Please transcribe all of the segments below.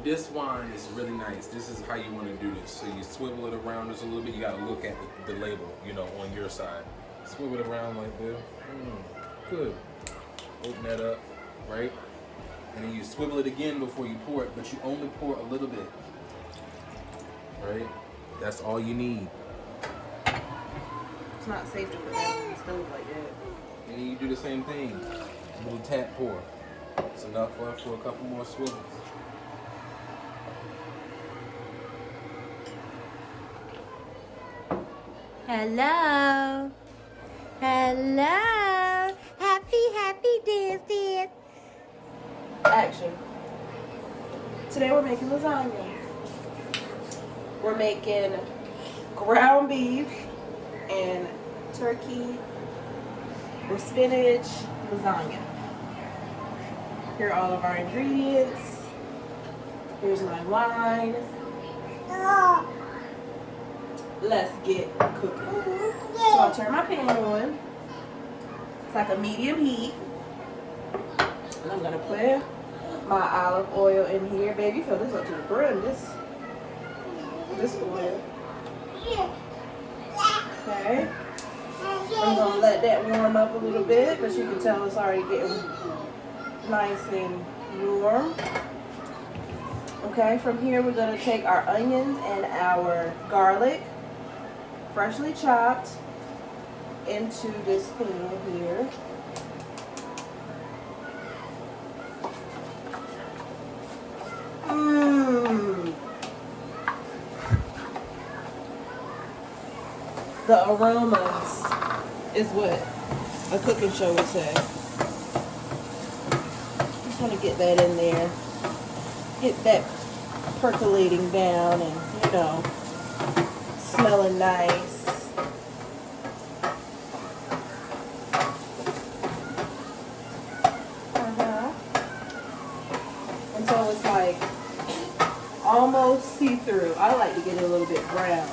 this wine is really nice. This is how you want to do this. So you swivel it around just a little bit. You got to look at the label, you know, on your side. Swivel it around like this. Good. Open that up, right? And then you swivel it again before you pour it, but you only pour a little bit, right? That's all you need. It's not safe to put that on the stove like that. And then you do the same thing. A little tap pour. It's enough for a couple more swivels. Hello. Hello. Happy dance. Action. Today we're making lasagna. We're making ground beef and turkey with spinach lasagna. Here are all of our ingredients. Here's my wine. Let's get cooking. So I'll turn my pan on. It's like a medium heat. And I'm gonna put my olive oil in here. Baby, fill this up to the brim. This oil. Okay. I'm gonna let that warm up a little bit, but you can tell it's already getting nice and warm. Okay, from here we're gonna take our onions and our garlic, freshly chopped, into this pan here. The aromas is what a cooking show would say. Just want to get that in there. Get that percolating down and, you know, smelling nice. Until it's like almost see-through. I like to get it a little bit brown.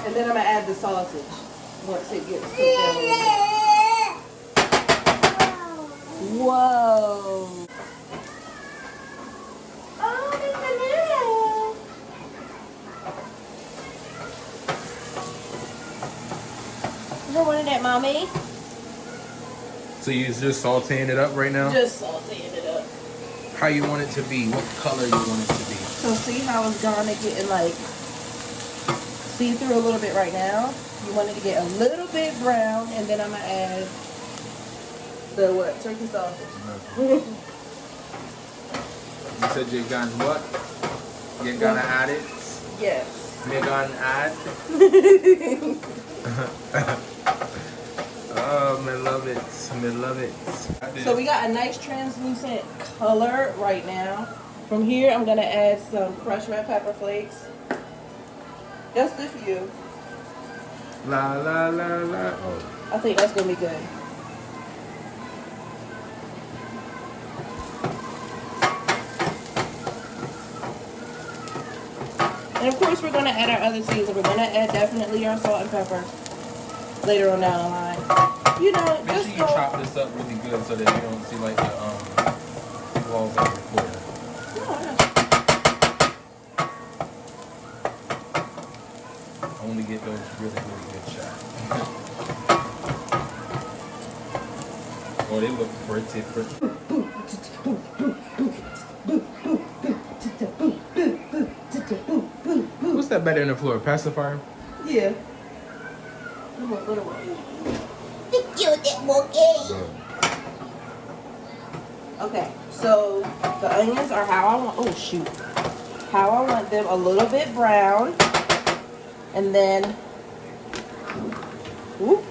And then I'm going to add the sausage once it gets cooked down a little bit. Whoa. Oh, it's a little. You wanted that, Mommy? So you're just sauteing it up right now? Just sauteing it up. How you want it to be? What color you want it to be? So see how it's gonna getting like see-through a little bit right now? You want it to get a little bit brown, and then I'm gonna add the what? Turkey sausage. You said you're gonna what? You're gonna add it? Yes. You're gonna add? Oh, I love it. I love it. So we got a nice translucent color right now. From here, I'm gonna add some crushed red pepper flakes. Just a few. La la la la. Oh. I think that's gonna be good. And of course, we're gonna add our other seasonings. We're gonna add definitely our salt and pepper later on down the line. You know, make sure you chop this up really good so that you don't see like the walls of the recorder. Only get those really, really good shots. Oh, they look pretty. What's that better in the floor? Pacifier? Yeah. Okay, so the onions are how I want. Oh shoot, how I want them a little bit brown, and then whoop,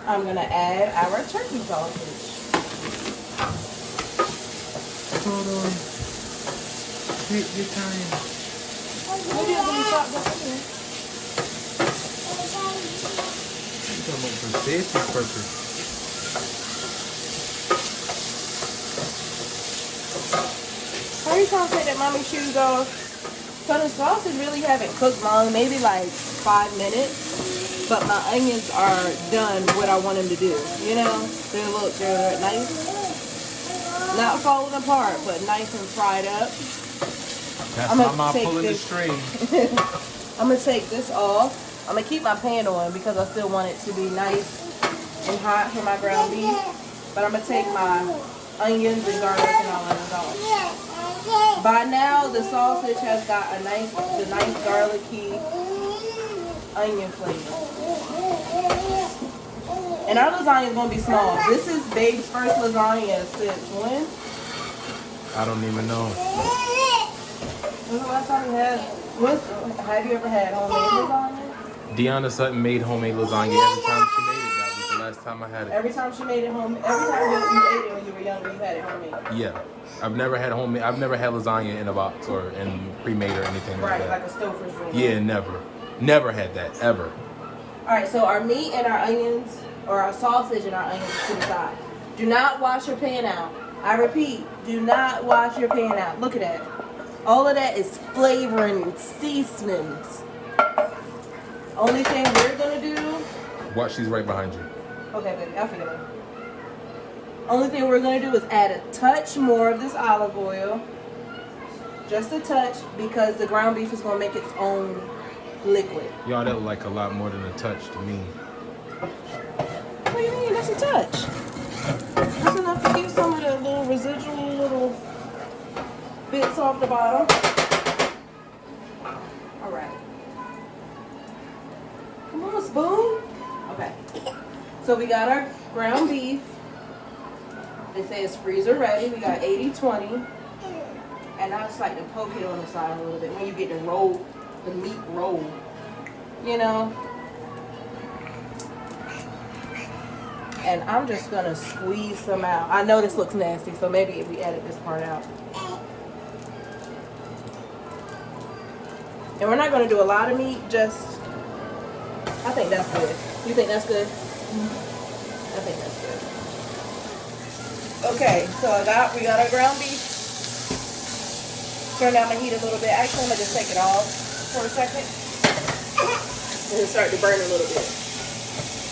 I'm gonna add our turkey sausage. Hold on. Take your time. Maybe I'm gonna chop the onions. For safety purpose. How are you trying to take that mommy's shoes off? So the sausage really haven't cooked long, maybe like 5 minutes. But my onions are done what I want them to do. You know, they're nice. Not falling apart, but nice and fried up. That's I'm my gonna mom take pulling the this- string. I'm gonna take this off. I'm gonna keep my pan on because I still want it to be nice and hot for my ground beef. But I'm gonna take my onions and garlic and all of that off. By now, the sausage has got the nice garlicky onion flavor. And our lasagna is gonna be small. This is Babe's first lasagna since when? I don't even know. When's the last time you had? Have you ever had homemade lasagna? Deanna Sutton made homemade lasagna every time she made it. That was the last time I had it. Every time she made it home, every time you ate it when you were younger, you had it homemade. Yeah. I've never had homemade. I've never had lasagna in a box or in pre-made or anything like Right, that. like a Stouffer's roll. Yeah, never. Never had that, ever. Alright, so our meat and our onions, or our sausage and our onions to the side. Do not wash your pan out. I repeat, do not wash your pan out. Look at that. All of that is flavoring and seasonings. Only thing we're gonna do. Watch, she's right behind you. Okay, baby, I'll figure it out. Only thing we're gonna do is add a touch more of this olive oil. Just a touch, because the ground beef is gonna make its own liquid. Y'all, that look like a lot more than a touch to me. What do you mean? That's a touch. That's enough to keep some of the little residual little bits off the bottom. All right. Come on, spoon. Okay. So we got our ground beef. They say it's freezer ready. We got 80-20. And I just like to poke it on the side a little bit when you get the roll, the meat roll. You know? And I'm just gonna squeeze some out. I know this looks nasty, so maybe if we edit this part out. And we're not gonna do a lot of meat, just, I think that's good. You think that's good? I think that's good. Okay, so we got our ground beef. Turn down the heat a little bit. Actually, I'm gonna just take it off for a second. And it'll start to burn a little bit.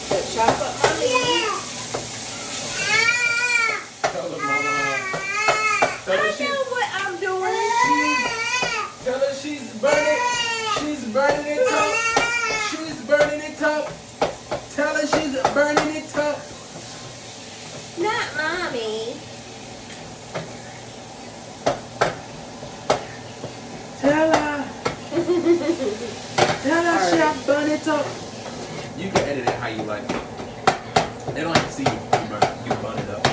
So chop up my meat. Tell her, Mama. I know what I'm doing. Tell her she's burning. She's burning it up. She's burning it up. Tell her she's burning it up. Not mommy. Tell her. Tell her All she's burning it up. You can edit it how you like it. They don't have to see you burn it up.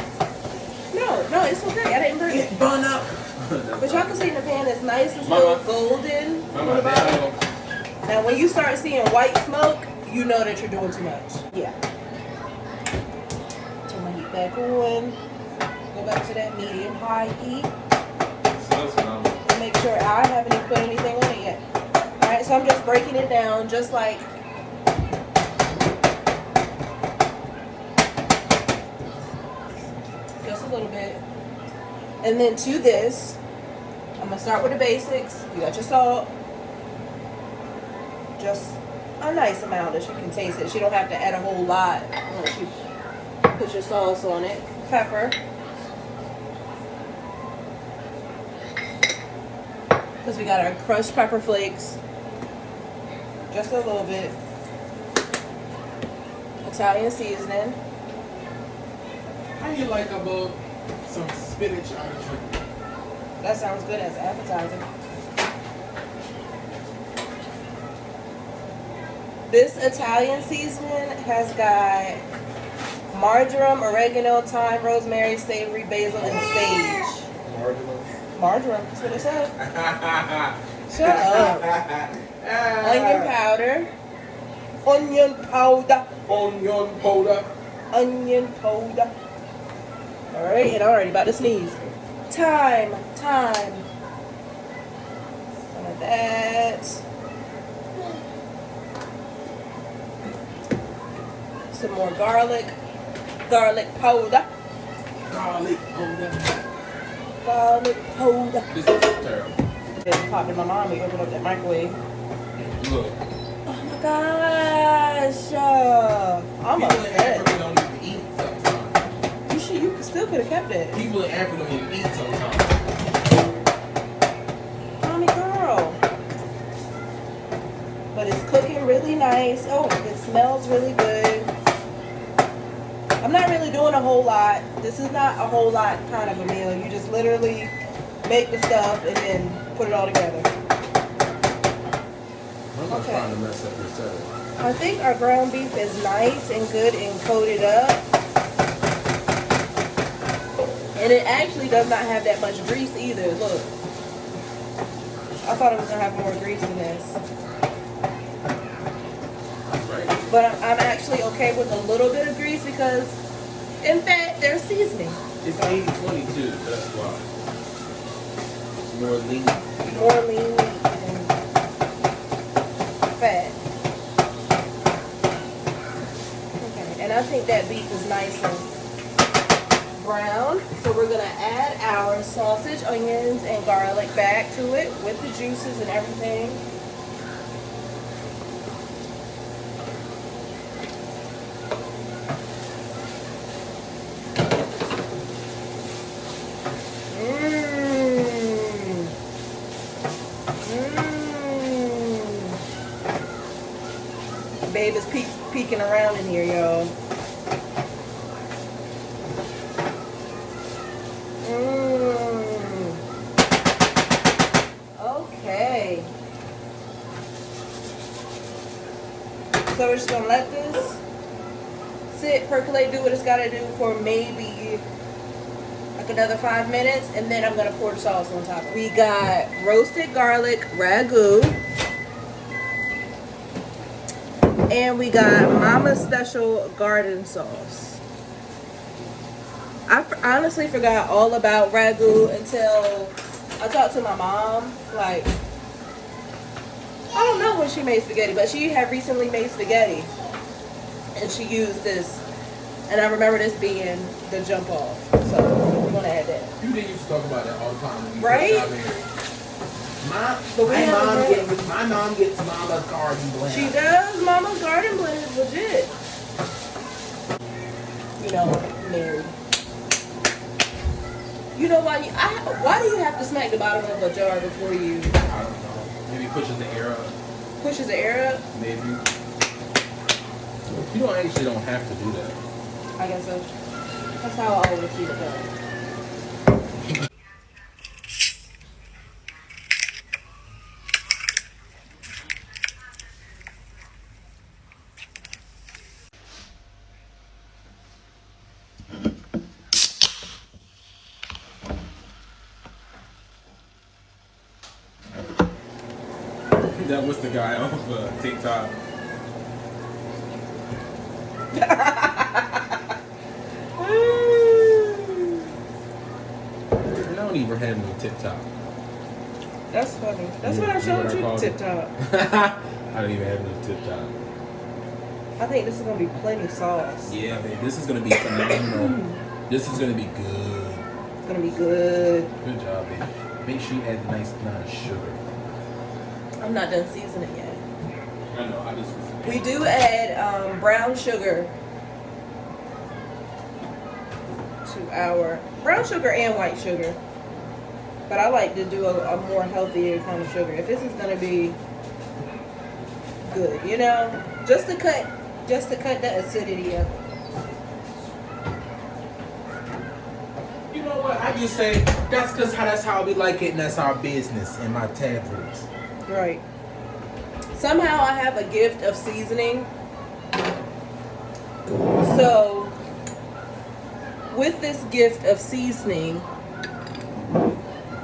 No, it's okay. I didn't burn it. Get burn up. But y'all can see in the pan it's nice and Mama. still golden on Mama, the bottom. there you go. Now when you start seeing white smoke, you know that you're doing too much. Yeah. Turn my heat back on. Go back to that medium high heat. Smells phenomenal. And make sure I haven't put anything on it yet. Alright, so I'm just breaking it down just like just a little bit. And then to this, I'm gonna start with the basics. You got your salt. Just a nice amount that you can taste it. You don't have to add a whole lot once you put your sauce on it. Pepper. Because we got our crushed pepper flakes. Just a little bit. Italian seasoning. How you like about some spinach on the chicken? That sounds good as appetizer. This Italian seasoning has got marjoram, oregano, thyme, rosemary, savory, basil, and sage. Marjoram, that's what it said. Shut up. Onion powder. Onion powder. Onion powder. Onion powder. Alright, and I'm already about to sneeze. Thyme. Some of that. Some more garlic. Garlic powder. Garlic powder. Garlic powder. This is terrible. It popped in my mom. We opened up that microwave. Look. Oh my gosh. I'm People in upset. Africa don't even eat sometimes. You still could could have kept it. People in Africa don't eat sometimes. Mommy girl. But it's cooking really nice. Oh, it smells really good. I'm not really doing a whole lot. This is not a whole lot kind of a meal. You just literally make the stuff and then put it all together. I'm not trying to mess up your setup. I think our ground beef is nice and good and coated up. And it actually does not have that much grease either. Look. I thought it was going to have more grease in this. Right. But I'm actually okay with a little bit of grease because, in fact, there's seasoning. It's 80-20 too, that's why. It's more lean. More lean meat than fat. Okay, and I think that beef is nice and brown. So we're gonna add our sausage, onions, and garlic back to it with the juices and everything. Babe is peeking around in here, y'all. Okay. So we're just gonna let this sit, percolate, do what it's gotta do for maybe like another 5 minutes, and then I'm gonna pour the sauce on top. We got roasted garlic ragu. And we got Mama's Special Garden Sauce. I honestly forgot all about ragu until I talked to my mom. Like, I don't know when she made spaghetti, but she had recently made spaghetti. And she used this. And I remember this being the jump off. So, we're going to add that. You didn't used to talk about that all the time. When you Right? first got married. My mom gets Mama's garden blend. She does. Mama's garden blend is legit. You know, married. You know why? Why do you have to smack the bottom of a jar before you? I don't know. Maybe pushes the air up. Pushes the air up? Maybe. You actually don't have to do that. I guess so. That's how I always see it done. That was the guy off TikTok. I don't even have no TikTok. That's funny. That's what I showed you, TikTok. I don't even have no TikTok. I think this is gonna be plenty sauce. Yeah, babe, this is gonna be phenomenal. This is gonna be good. It's gonna be good. Good job, babe. Make sure you add a nice amount of sugar. I'm not done seasoning yet. I know, I just. We do add brown sugar to our brown sugar and white sugar, but I like to do a more healthier kind of sugar. If this is gonna be good, you know, just to cut the acidity up. You know what? I just say that's how we like it, and that's our business and my tab rules. Right. Somehow I have a gift of seasoning. So with this gift of seasoning,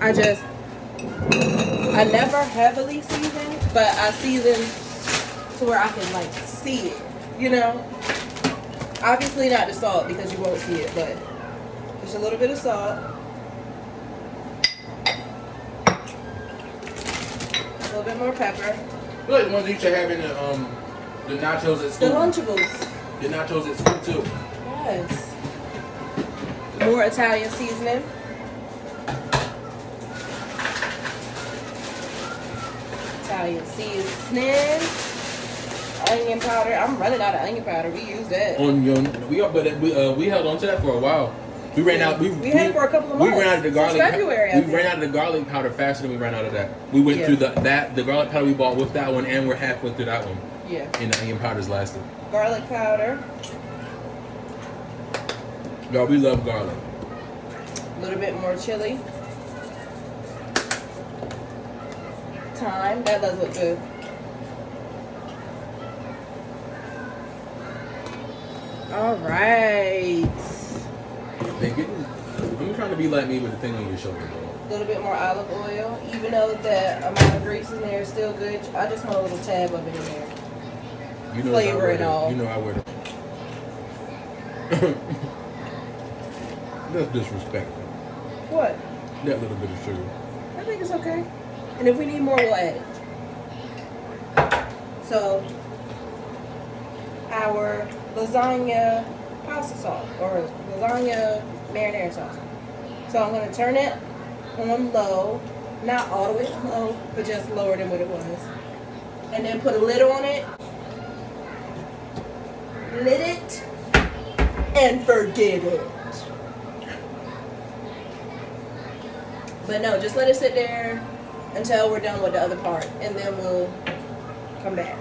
I never heavily season, but I season to where I can like see it, you know? Obviously not the salt because you won't see it, but just a little bit of salt. A little bit more pepper. I feel like the ones you should have in the nachos at The school. Lunchables. The nachos at school too. Yes. More Italian seasoning. Italian seasoning. Onion powder. I'm running out of onion powder. We use that. We held on to that for a while. We ran out. We had it for a couple of months. We ran out of the garlic. Since February, We ran out of the garlic powder faster than we ran out of that. We went through the garlic powder we bought with that one, and we're halfway through that one. Yeah. And the onion powder's lasted. Garlic powder. Y'all, we love garlic. A little bit more chili. Thyme. That does look good. All right. I'm trying to be like me with the thing on your shoulder, bro. A little bit more olive oil. Even though the amount of grease in there is still good, I just want a little tab of it in there. You know Flavor and all. You know I wear the. That's disrespectful. What? That little bit of sugar. I think it's okay. And if we need more, we'll add it. So, our lasagna pasta sauce or lasagna marinara sauce. So I'm going to turn it on low, not all the way low, but just lower than what it was. And then put a lid on it. Lid it and forget it. But no, just let it sit there until we're done with the other part, and then we'll come back.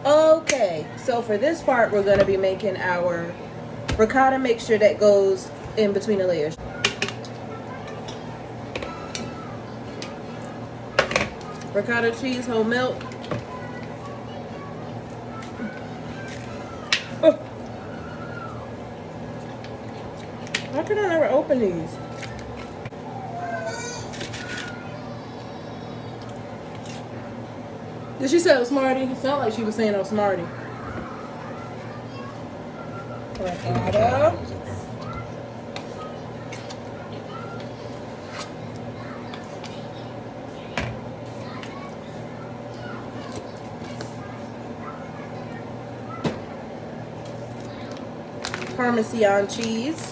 Okay, so for this part, we're going to be making our ricotta mixture that goes in between the layers. Ricotta cheese, whole milk. Oh. How can I never open these? Did she say it was Smarty? It sounded like she was saying it was Smarty. Ricotta. Parmesan cheese.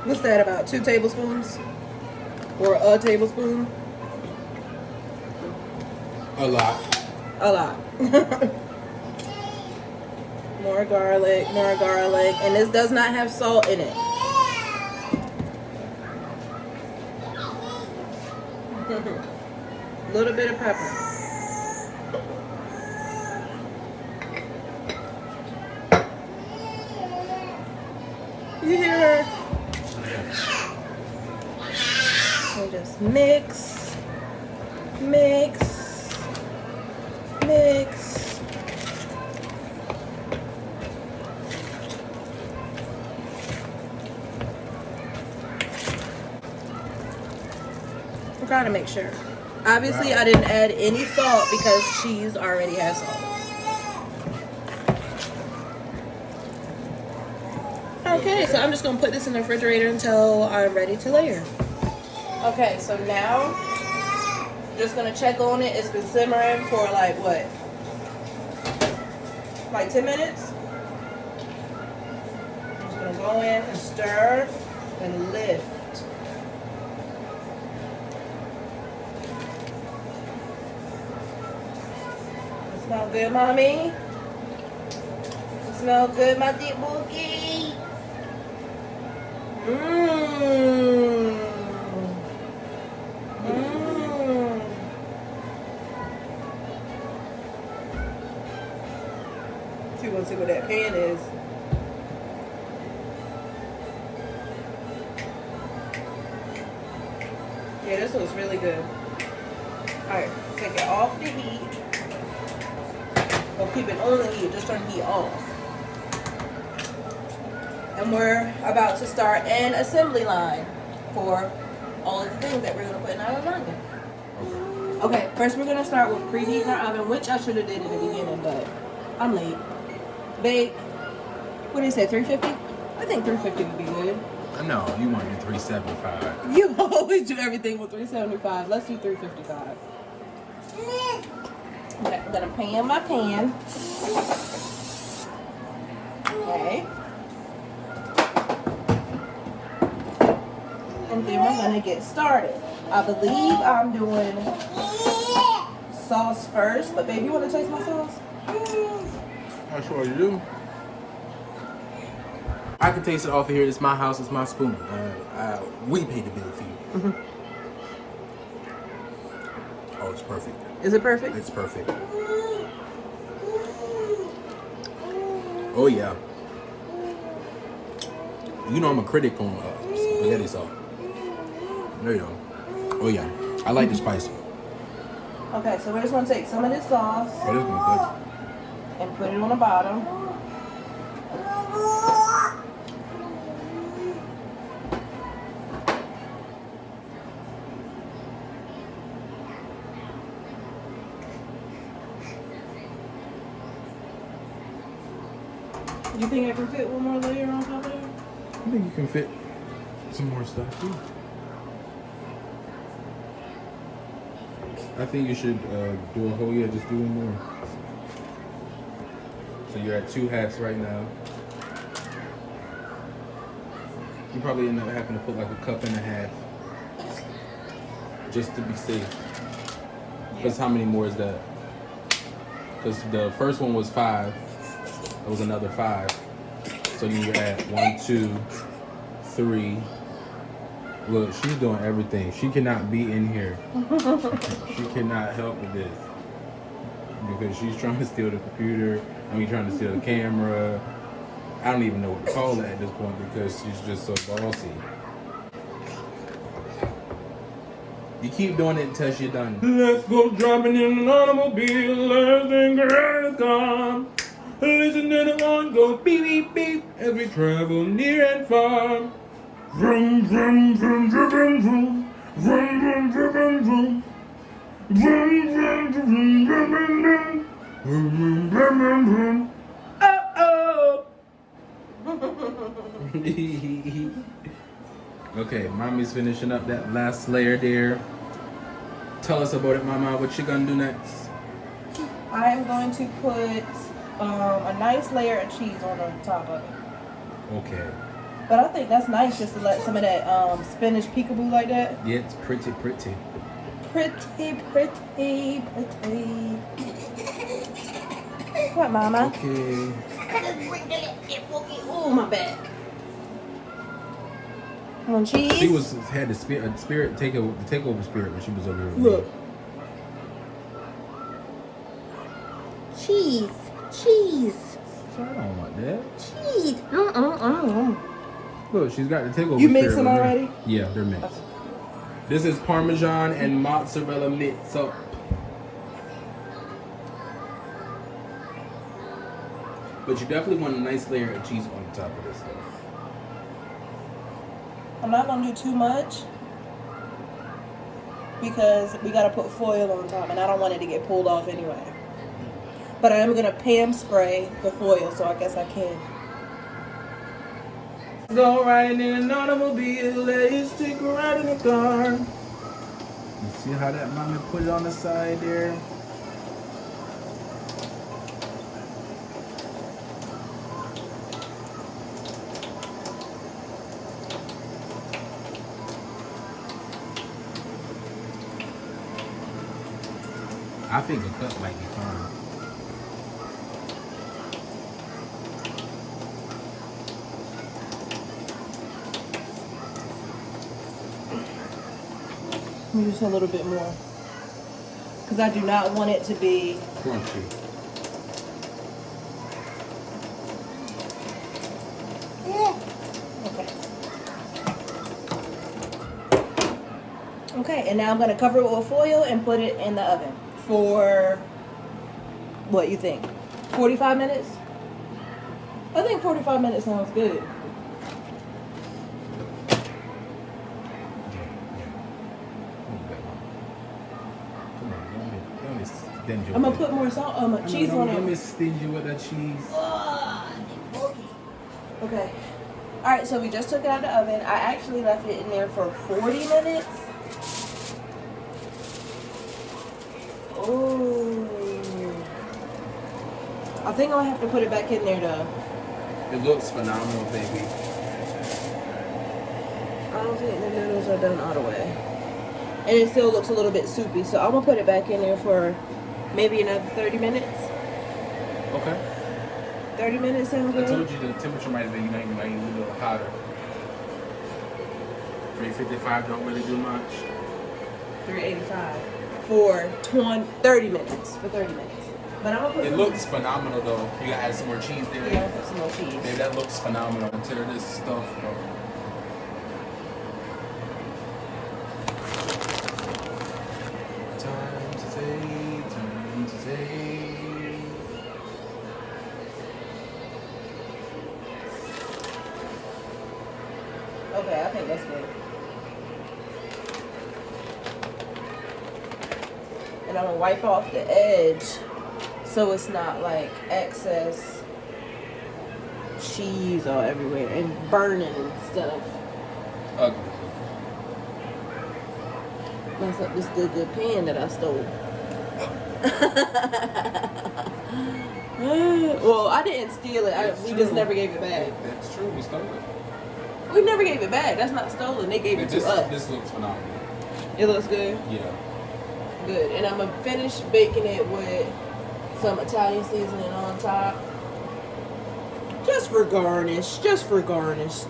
What's that, about 2 tablespoons? Or a tablespoon? A lot. A lot. More garlic, and this does not have salt in it. A little bit of pepper. You hear her? We just mix, mix, mix. We gotta make sure. Obviously, I didn't add any salt because cheese already has salt. Okay, so I'm just gonna put this in the refrigerator until I'm ready to layer. Okay, so now just gonna check on it. It's been simmering for like what? Like 10 minutes? I'm just gonna go in and stir and lift. It smell good, mommy? It smell good, my deep boogie? Mmm. She wants to see what that pan is. Yeah, this looks really good. Alright, take it off the heat. Don't keep it on the heat, just turn the heat off. And we're about to start an assembly line for all of the things that we're gonna put in our lasagna. Okay, first we're gonna start with preheating our oven, which I should have did in the beginning, but I'm late. Bake, what do you say, 350? I think 350 would be good. No, you want to do 375. You always do everything with 375. Let's do 355. Okay, I'm gonna pan my pan. Okay. And then we're gonna get started. I believe I'm doing sauce first, but baby, you wanna taste my sauce? I'm sure you do. I can taste it off of here. It's my house. It's my spoon. We paid the bill for you. Oh, it's perfect. Is it perfect? It's perfect. Oh yeah. You know I'm a critic on spaghetti sauce. There you go. Oh yeah. I like the spice. Okay, so we're just gonna take some of this sauce Oh, this is good. and put it on the bottom. You think I can fit one more layer on top of it? I think you can fit some more stuff too. I think you should do a whole, just do one more. So you're at 2 hats right now. You probably end up having to put like a cup and a half just to be safe. Because how many more is that? Because the first one was 5. It was another 5. So then you're at 1, 2, 3. Look, she's doing everything. She cannot be in here. She cannot help with this. Because she's trying to steal the computer. Trying to steal the camera. I don't even know what to call it at this point because she's just so bossy. You keep doing it until she's done. Let's go driving in an automobile. Let's get gone. Listen to the horn go beep beep beep as we travel near and far. Vroom vroom vroom vroom vroom vroom vroom vroom vroom vroom vroom vroom vroom vroom vroom vroom. Oh oh. Okay, mommy's finishing up that last layer there. Tell us about it, mama. What you gonna do next? I am going to put a nice layer of cheese on the top of it. Okay. But I think that's nice just to let some of that spinach peekaboo like that. Yeah, it's pretty, pretty. Pretty. What, mama? Okay. Oh, my back. On cheese? She had the spirit takeover spirit when she was over here. Look. Cheese. So I don't want that. Cheese. Look, she's got the takeover You spirit. mix them over there. already? Yeah, they're mixed. This is Parmesan and mozzarella mix up. But you definitely want a nice layer of cheese on the top of this stuff. I'm not going to do too much because we got to put foil on top and I don't want it to get pulled off anyway. But I am going to pan spray the foil, so I guess I can. Go riding in an automobile, let's take a ride in the car. You see how that mommy put it on the side there? I think a cup might be fine. Just a little bit more. Because I do not want it to be Crunchy. Okay, and now I'm going to cover it with foil and put it in the oven for What you think? 45 minutes? I think 45 minutes sounds good. I'm gonna put more salt, cheese on it. Let me stingy with the cheese. Okay. All right, so we just took it out of the oven. I actually left it in there for 40 minutes. Oh. I think I'll have to put it back in there though. It looks phenomenal, baby. I don't think the noodles are done all the way. And it still looks a little bit soupy, so I'm gonna put it back in there for maybe another 30 minutes. Okay. 30 minutes sounds good? I told you the temperature might have been, you might need a little hotter. 355 don't really do much. 385 for 30 minutes. For 30 minutes. But I'm gonna put it looks phenomenal though. You gotta add some more cheese there. Yeah, I'll put some more cheese. Baby, that looks phenomenal. Tear this stuff up. Time to save, time to save. Okay, I think that's good. And I'm gonna wipe off the edge so it's not like excess cheese all everywhere and burning and stuff. Ugly. Mess up this good pan that I stole. Well, I didn't steal it. We just never gave it back. That's true. We stole it. We never gave it back. That's not stolen. They gave it to us. This looks phenomenal. It looks good? Yeah. Good. And I'm going to finish baking it with some Italian seasoning on top. Just for garnish. Just for garnish.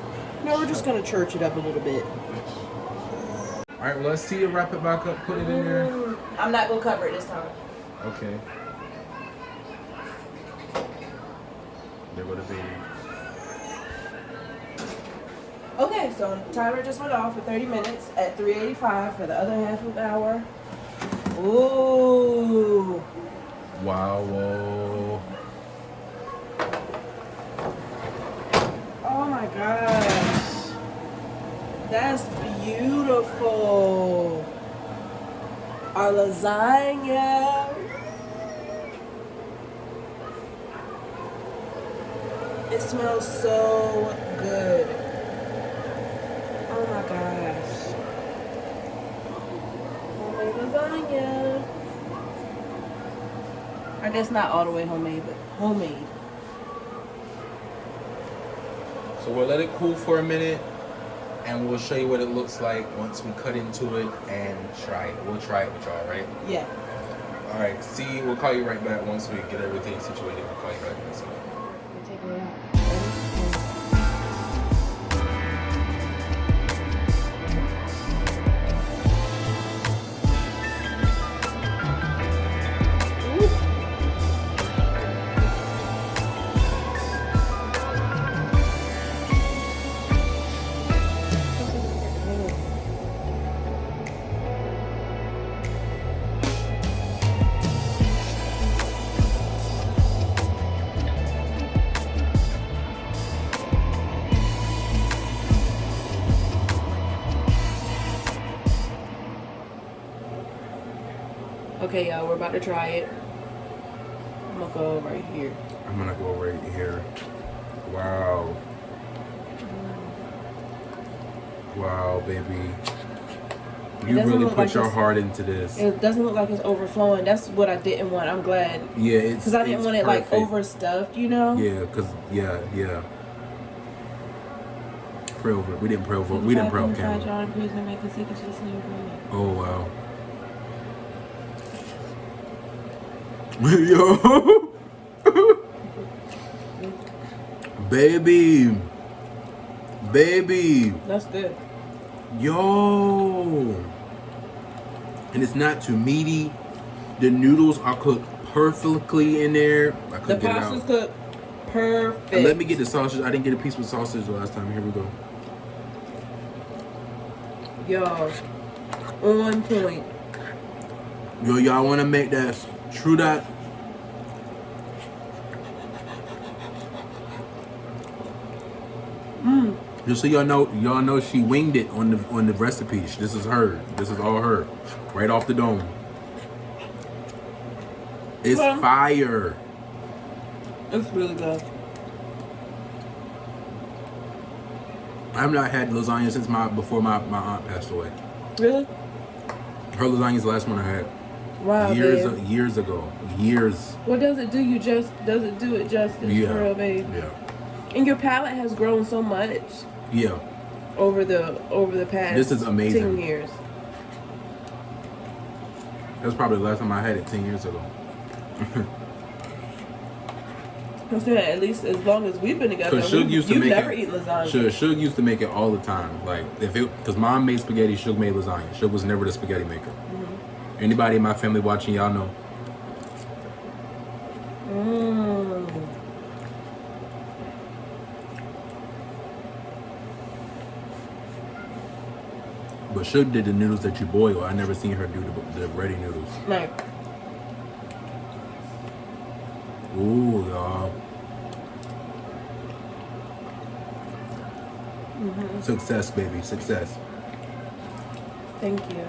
No, we're just going to church it up a little bit. All right, well, let's see you wrap it back up, put it in there. I'm not going to cover it this time. Okay. There go the baby. Okay, so timer just went off for 30 minutes at 385 for the other half of an hour. Ooh. Wow. Whoa. Oh my gosh. That's beautiful. Our lasagna. It smells so good. Oh my gosh. Homemade lasagna. I guess not all the way homemade, but homemade. So we'll let it cool for a minute, and we'll show you what it looks like once we cut into it and try it. We'll try it with y'all, right? Yeah. All right. See, we'll call you right back once we get everything situated. We'll call you right back. We'll take it out. Okay, y'all, we're about to try it. I'm gonna go right here. I'm gonna go right here. Wow. Wow, baby. You really put like your heart into this. It doesn't look like it's overflowing. That's what I didn't want. I'm glad. Yeah, it's because I didn't want it like overstuffed, you know. Yeah, cause yeah. Pray over it. We didn't pray over it. We didn't pray over camera. Oh wow. Yo, baby. That's good. Yo, and it's not too meaty. The noodles are cooked perfectly in there. I couldn't get it out. The pasta's cooked perfect. And let me get the sausage. I didn't get a piece with sausage last time. Here we go. Yo, on point. Yo, y'all want to make that true that Just so y'all know she winged it on the recipe. This is her. This is all her. Right off the dome. It's fire. It's really good. I've not had lasagna since before my aunt passed away. Really? Her lasagna is the last one I had. Wow, years ago. Years. What does it do? Does it do it justice, Yeah. for real, babe? Yeah. And your palate has grown so much. Yeah. Over the past. This is amazing. 10 years. That's probably the last time I had it 10 years ago. At least as long as we've been together, you've never eaten lasagna. Shug used to make it all the time. Like because mom made spaghetti, Shug made lasagna. Shug was never the spaghetti maker. Mm-hmm. Anybody in my family watching, y'all know. But Shug did the noodles that you boil. I never seen her do the ready noodles. Right. Ooh, y'all. Mm-hmm. Success, baby, success. Thank you.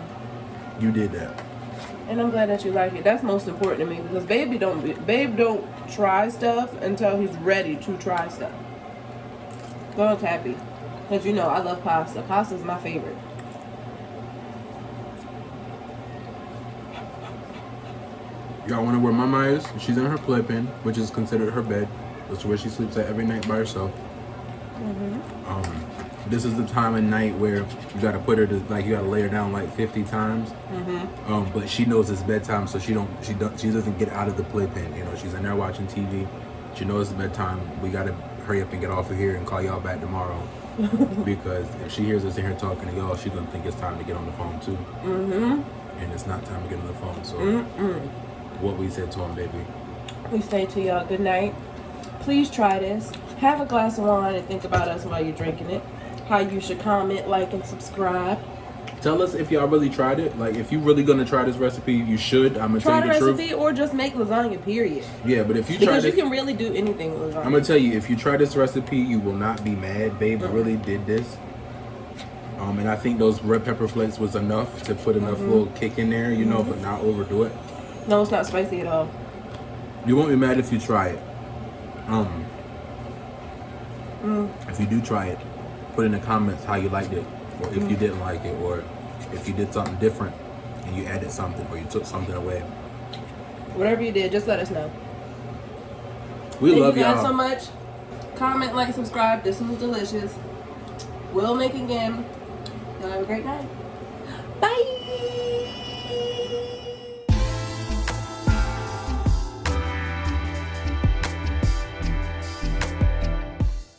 You did that. And I'm glad that you like it. That's most important to me because babe don't try stuff until he's ready to try stuff. Girl's happy. Because you know I love pasta. Pasta is my favorite. Y'all want to where Mama is? She's in her playpen, which is considered her bed. That's where she sleeps at every night by herself. Mm-hmm. This is the time of night where you got to put her to, like, you got to lay her down like 50 times. Mm-hmm. But she knows it's bedtime, so she doesn't get out of the playpen. You know, she's in there watching TV. She knows it's bedtime. We got to hurry up and get off of here and call y'all back tomorrow. Because if she hears us in here talking to y'all, she's gonna think it's time to get on the phone too. Mm-hmm. And it's not time to get on the phone. So. What we said to him, baby. We say to y'all good night. Please try this. Have a glass of wine and think about us while you're drinking it. How you should comment, like, and subscribe. Tell us if y'all really tried it. Like, if you really gonna try this recipe, you should. I'm gonna tell you the truth. Try the recipe or just make lasagna, period. Yeah, but if you because you can really do anything with lasagna. I'm gonna tell you, if you try this recipe, you will not be mad. Babe really did this. And I think those red pepper flakes was enough to put enough little kick in there, you know, but not overdo it. No, it's not spicy at all. You won't be mad if you try it. If you do try it, put in the comments how you liked it, or if you didn't like it, or if you did something different and you added something or you took something away. Whatever you did, just let us know. We love y'all. Thank you guys so much. Comment, like, subscribe. This was delicious. We'll make again. Y'all have a great night. Bye.